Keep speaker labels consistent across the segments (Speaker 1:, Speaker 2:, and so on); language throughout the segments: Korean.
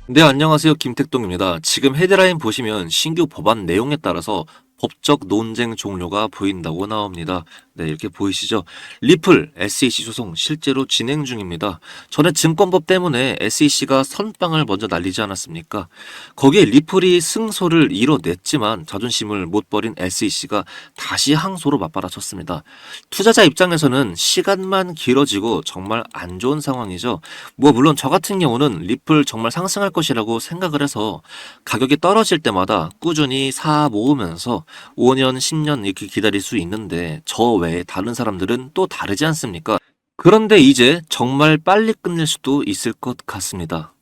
Speaker 1: 네, 안녕하세요. 김택동입니다. 지금 헤드라인 보시면 신규 법안 내용에 따라서 법적 논쟁 종료가 보인다고 나옵니다. 네, 이렇게 보이시죠? 리플 SEC 소송 실제로 진행 중입니다. 전에 증권법 때문에 SEC가 선빵을 먼저 날리지 않았습니까? 거기에 리플이 승소를 이뤄냈지만 자존심을 못 버린 SEC가 다시 항소로 맞받아쳤습니다. 투자자 입장에서는 시간만 길어지고 정말 안 좋은 상황이죠. 물론 저 같은 경우는 리플 정말 상승할 것이라고 생각을 해서 가격이 떨어질 때마다 꾸준히 사 모으면서 5년, 10년 이렇게 기다릴 수 있는데 저 외에 다른 사람들은 또 다르지 않습니까? 그런데 이제 정말 빨리 끝낼 수도 있을 것 같습니다.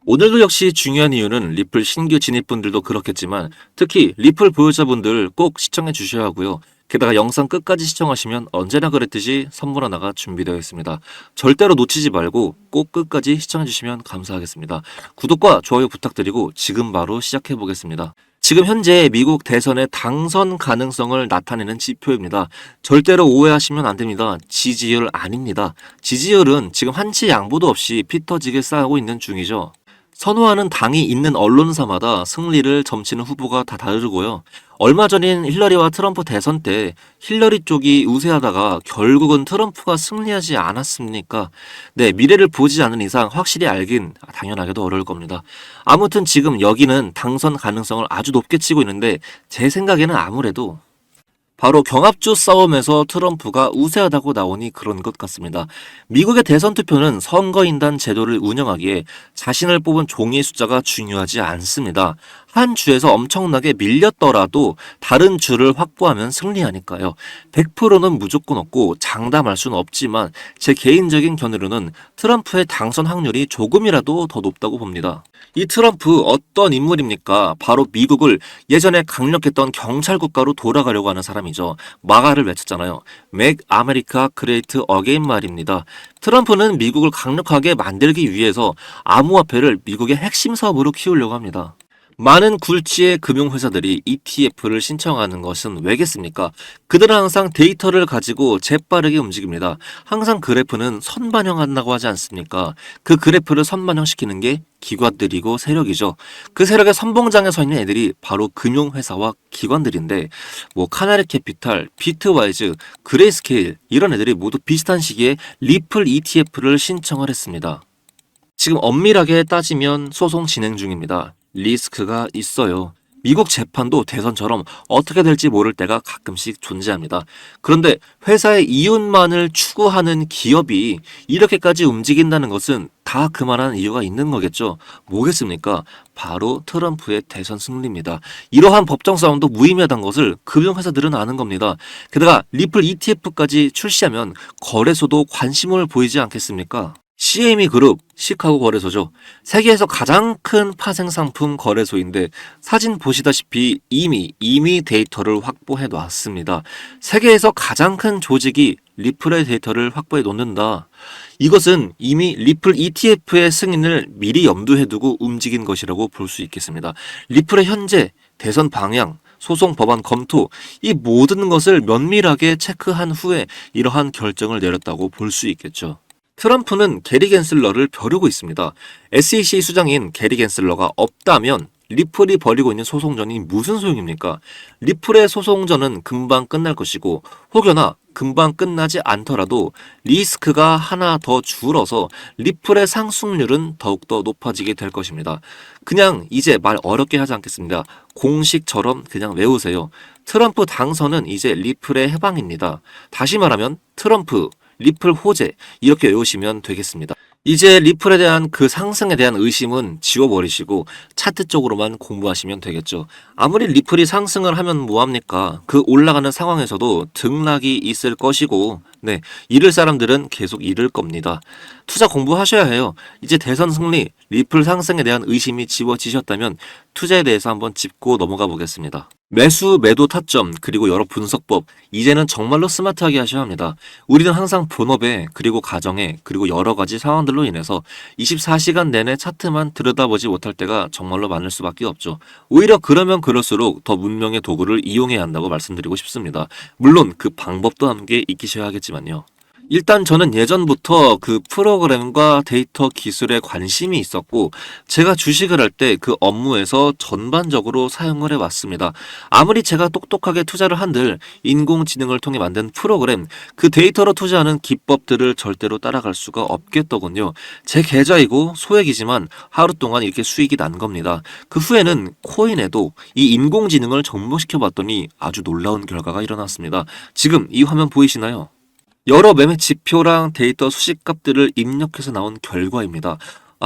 Speaker 1: 오늘도 역시 중요한 이유는 리플 신규 진입분들도 그렇겠지만 특히 리플 보유자분들 꼭 시청해 주셔야 하고요. 게다가 영상 끝까지 시청하시면 언제나 그랬듯이 선물 하나가 준비되어 있습니다. 절대로 놓치지 말고 꼭 끝까지 시청해 주시면 감사하겠습니다. 구독과 좋아요 부탁드리고 지금 바로 시작해 보겠습니다. 지금 현재 미국 대선의 당선 가능성을 나타내는 지표입니다. 절대로 오해하시면 안 됩니다. 지지율 아닙니다. 지지율은 지금 한치 양보도 없이 피 터지게 쌓고 있는 중이죠. 선호하는 당이 있는 언론사마다 승리를 점치는 후보가 다 다르고요. 얼마 전인 힐러리와 트럼프 대선 때 힐러리 쪽이 우세하다가 결국은 트럼프가 승리하지 않았습니까? 네, 미래를 보지 않는 이상 확실히 알긴 당연하게도 어려울 겁니다. 아무튼 지금 여기는 당선 가능성을 아주 높게 치고 있는데 제 생각에는 아무래도 바로 경합주 싸움에서 트럼프가 우세하다고 나오니 그런 것 같습니다. 미국의 대선 투표는 선거인단 제도를 운영하기에 자신을 뽑은 종이의 숫자가 중요하지 않습니다. 한 주에서 엄청나게 밀렸더라도 다른 주를 확보하면 승리하니까요. 100%는 무조건 없고 장담할 수는 없지만 제 개인적인 견해로는 트럼프의 당선 확률이 조금이라도 더 높다고 봅니다. 이 트럼프 어떤 인물입니까? 바로 미국을 예전에 강력했던 경찰 국가로 돌아가려고 하는 사람이죠. 마가를 외쳤잖아요. Make America Great Again 말입니다. 트럼프는 미국을 강력하게 만들기 위해서 암호화폐를 미국의 핵심 사업으로 키우려고 합니다. 많은 굴지의 금융회사들이 ETF를 신청하는 것은 왜겠습니까? 그들은 항상 데이터를 가지고 재빠르게 움직입니다. 항상 그래프는 선반영한다고 하지 않습니까? 그 그래프를 선반영시키는 게 기관들이고 세력이죠. 그 세력의 선봉장에 서 있는 애들이 바로 금융회사와 기관들인데 카나리 캐피탈, 비트와이즈, 그레이스케일 이런 애들이 모두 비슷한 시기에 리플 ETF를 신청을 했습니다. 지금 엄밀하게 따지면 소송 진행 중입니다. 리스크가 있어요. 미국 재판도 대선처럼 어떻게 될지 모를 때가 가끔씩 존재합니다. 그런데 회사의 이윤만을 추구하는 기업이 이렇게까지 움직인다는 것은 다 그만한 이유가 있는 거겠죠. 뭐겠습니까? 바로 트럼프의 대선 승리입니다. 이러한 법정 싸움도 무의미하다는 것을 금융회사들은 아는 겁니다. 게다가 리플 ETF까지 출시하면 거래소도 관심을 보이지 않겠습니까? CME 그룹, 시카고 거래소죠. 세계에서 가장 큰 파생상품 거래소인데 사진 보시다시피 이미 데이터를 확보해 놨습니다. 세계에서 가장 큰 조직이 리플의 데이터를 확보해 놓는다. 이것은 이미 리플 ETF의 승인을 미리 염두에 두고 움직인 것이라고 볼 수 있겠습니다. 리플의 현재 대선 방향, 소송 법안 검토, 이 모든 것을 면밀하게 체크한 후에 이러한 결정을 내렸다고 볼 수 있겠죠. 트럼프는 게리 겐슬러를 벼르고 있습니다. SEC 수장인 게리 겐슬러가 없다면 리플이 벌이고 있는 소송전이 무슨 소용입니까? 리플의 소송전은 금방 끝날 것이고 혹여나 금방 끝나지 않더라도 리스크가 하나 더 줄어서 리플의 상승률은 더욱더 높아지게 될 것입니다. 그냥 이제 말 어렵게 하지 않겠습니다. 공식처럼 그냥 외우세요. 트럼프 당선은 이제 리플의 해방입니다. 다시 말하면 트럼프 리플 호재 이렇게 외우시면 되겠습니다. 이제 리플에 대한 그 상승에 대한 의심은 지워버리시고 차트 쪽으로만 공부하시면 되겠죠. 아무리 리플이 상승을 하면 뭐합니까? 그 올라가는 상황에서도 등락이 있을 것이고 잃을 사람들은 계속 잃을 겁니다. 투자 공부하셔야 해요. 이제 대선 승리, 리플 상승에 대한 의심이 지워지셨다면 투자에 대해서 한번 짚고 넘어가 보겠습니다. 매수, 매도 타점, 그리고 여러 분석법, 이제는 정말로 스마트하게 하셔야 합니다. 우리는 항상 본업에, 그리고 가정에, 그리고 여러 가지 상황들로 인해서 24시간 내내 차트만 들여다보지 못할 때가 정말로 많을 수밖에 없죠. 오히려 그러면 그럴수록 더 문명의 도구를 이용해야 한다고 말씀드리고 싶습니다. 물론 그 방법도 함께 익히셔야 하겠지만요. 일단 저는 예전부터 그 프로그램과 데이터 기술에 관심이 있었고, 제가 주식을 할 때 그 업무에서 전반적으로 사용을 해왔습니다. 아무리 제가 똑똑하게 투자를 한들 인공지능을 통해 만든 프로그램, 그 데이터로 투자하는 기법들을 절대로 따라갈 수가 없겠더군요. 제 계좌이고 소액이지만 하루 동안 이렇게 수익이 난 겁니다. 그 후에는 코인에도 이 인공지능을 접목시켜 봤더니 아주 놀라운 결과가 일어났습니다. 지금 이 화면 보이시나요? 여러 매매 지표랑 데이터 수식값들을 입력해서 나온 결과입니다.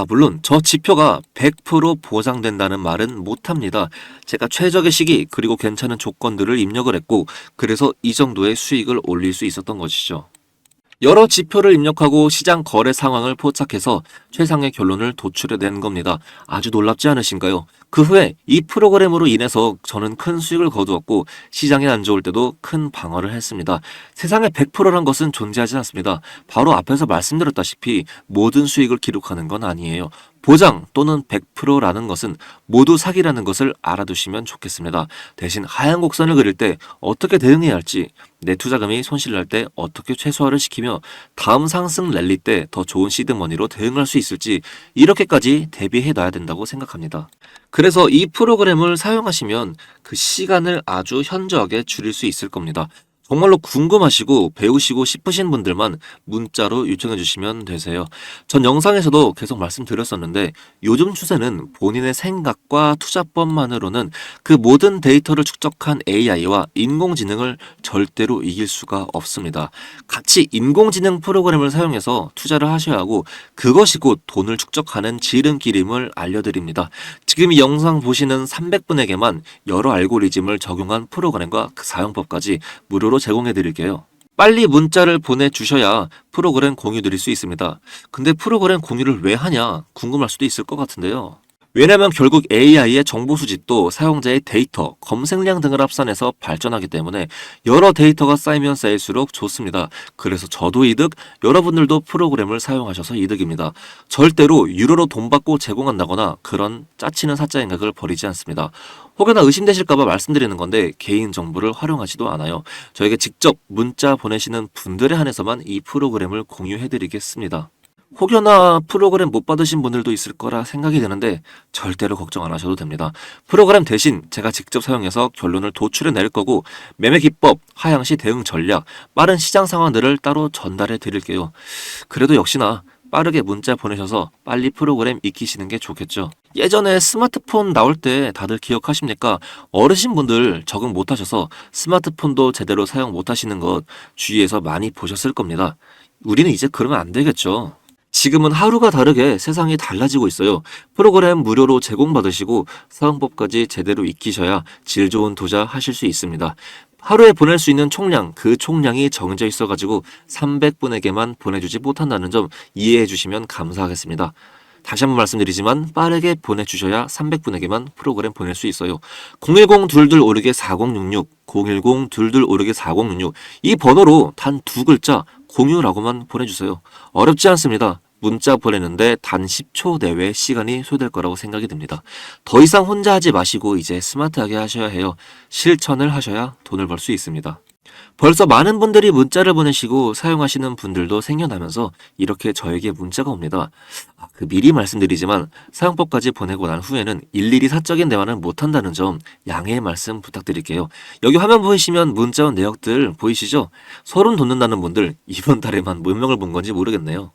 Speaker 1: 물론 저 지표가 100% 보장된다는 말은 못합니다. 제가 최적의 시기 그리고 괜찮은 조건들을 입력을 했고, 그래서 이 정도의 수익을 올릴 수 있었던 것이죠. 여러 지표를 입력하고 시장 거래 상황을 포착해서 최상의 결론을 도출해낸 겁니다. 아주 놀랍지 않으신가요? 그 후에 이 프로그램으로 인해서 저는 큰 수익을 거두었고, 시장이 안 좋을 때도 큰 방어를 했습니다. 세상에 100%란 것은 존재하지 않습니다. 바로 앞에서 말씀드렸다시피 모든 수익을 기록하는 건 아니에요. 보장 또는 100%라는 것은 모두 사기라는 것을 알아두시면 좋겠습니다. 대신 하얀 곡선을 그릴 때 어떻게 대응해야 할지, 내 투자금이 손실날 때 어떻게 최소화를 시키며 다음 상승 랠리 때 더 좋은 시드머니로 대응할 수 있을지, 이렇게까지 대비해 놔야 된다고 생각합니다. 그래서 이 프로그램을 사용하시면 그 시간을 아주 현저하게 줄일 수 있을 겁니다. 정말로 궁금하시고 배우시고 싶으신 분들만 문자로 요청해 주시면 되세요. 전 영상에서도 계속 말씀드렸었는데, 요즘 추세는 본인의 생각과 투자법만으로는 그 모든 데이터를 축적한 AI와 인공지능을 절대로 이길 수가 없습니다. 같이 인공지능 프로그램을 사용해서 투자를 하셔야 하고, 그것이 곧 돈을 축적하는 지름길임을 알려드립니다. 지금 이 영상 보시는 300분에게만 여러 알고리즘을 적용한 프로그램과 그 사용법까지 무료로 제공해 드릴게요. 빨리 문자를 보내주셔야 프로그램 공유 드릴 수 있습니다. 근데 프로그램 공유를 왜 하냐 궁금할 수도 있을 것 같은데요. 왜냐면 결국 AI의 정보 수집도 사용자의 데이터, 검색량 등을 합산해서 발전하기 때문에 여러 데이터가 쌓이면 쌓일수록 좋습니다. 그래서 저도 이득, 여러분들도 프로그램을 사용하셔서 이득입니다. 절대로 유료로 돈 받고 제공한다거나 그런 짜치는 사자 행각을 벌이지 않습니다. 혹여나 의심되실까봐 말씀드리는 건데, 개인 정보를 활용하지도 않아요. 저에게 직접 문자 보내시는 분들에 한해서만 이 프로그램을 공유해드리겠습니다. 혹여나 프로그램 못 받으신 분들도 있을 거라 생각이 드는데 절대로 걱정 안 하셔도 됩니다. 프로그램 대신 제가 직접 사용해서 결론을 도출해 낼 거고, 매매 기법, 하향시 대응 전략, 빠른 시장 상황들을 따로 전달해 드릴게요. 그래도 역시나 빠르게 문자 보내셔서 빨리 프로그램 익히시는 게 좋겠죠. 예전에 스마트폰 나올 때 다들 기억하십니까? 어르신분들 적응 못 하셔서 스마트폰도 제대로 사용 못 하시는 것 주위에서 많이 보셨을 겁니다. 우리는 이제 그러면 안 되겠죠. 지금은 하루가 다르게 세상이 달라지고 있어요. 프로그램 무료로 제공받으시고 사용법까지 제대로 익히셔야 질 좋은 투자 하실 수 있습니다. 하루에 보낼 수 있는 총량, 그 총량이 정해져 있어가지고 300분에게만 보내주지 못한다는 점 이해해 주시면 감사하겠습니다. 다시 한번 말씀드리지만 빠르게 보내주셔야 300분에게만 프로그램 보낼 수 있어요. 010-2256-4066, 010-2256-4066, 이 번호로 단 두 글자 공유라고만 보내주세요. 어렵지 않습니다. 문자 보내는데 단 10초 내외 시간이 소요될 거라고 생각이 듭니다. 더 이상 혼자 하지 마시고 이제 스마트하게 하셔야 해요. 실천을 하셔야 돈을 벌 수 있습니다. 벌써 많은 분들이 문자를 보내시고 사용하시는 분들도 생겨나면서 이렇게 저에게 문자가 옵니다. 미리 말씀드리지만 사용법까지 보내고 난 후에는 일일이 사적인 대화는 못한다는 점 양해의 말씀 부탁드릴게요. 여기 화면 보이시면 문자 온 내역들 보이시죠? 소름 돋는다는 분들 이번 달에만 몇 명을 본 건지 모르겠네요.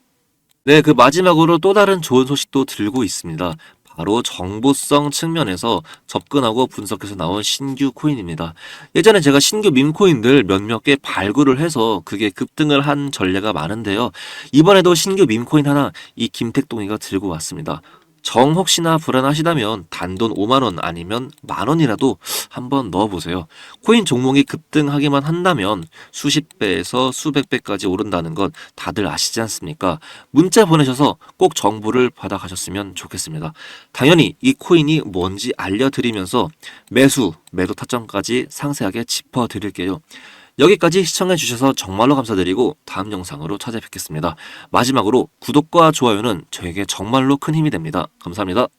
Speaker 1: 네, 그 마지막으로 또 다른 좋은 소식도 들고 있습니다. 바로 정보성 측면에서 접근하고 분석해서 나온 신규 코인입니다. 예전에 제가 신규 밈코인들 몇몇 개 발굴을 해서 그게 급등을 한 전례가 많은데요. 이번에도 신규 밈코인 하나 이 김택동이가 들고 왔습니다. 정 혹시나 불안하시다면 단돈 5만원 아니면 만원이라도 한번 넣어보세요. 코인 종목이 급등하기만 한다면 수십 배에서 수백 배까지 오른다는 건 다들 아시지 않습니까? 문자 보내셔서 꼭 정보를 받아가셨으면 좋겠습니다. 당연히 이 코인이 뭔지 알려드리면서 매수, 매도 타점까지 상세하게 짚어드릴게요. 여기까지 시청해주셔서 정말로 감사드리고 다음 영상으로 찾아뵙겠습니다. 마지막으로 구독과 좋아요는 저에게 정말로 큰 힘이 됩니다. 감사합니다.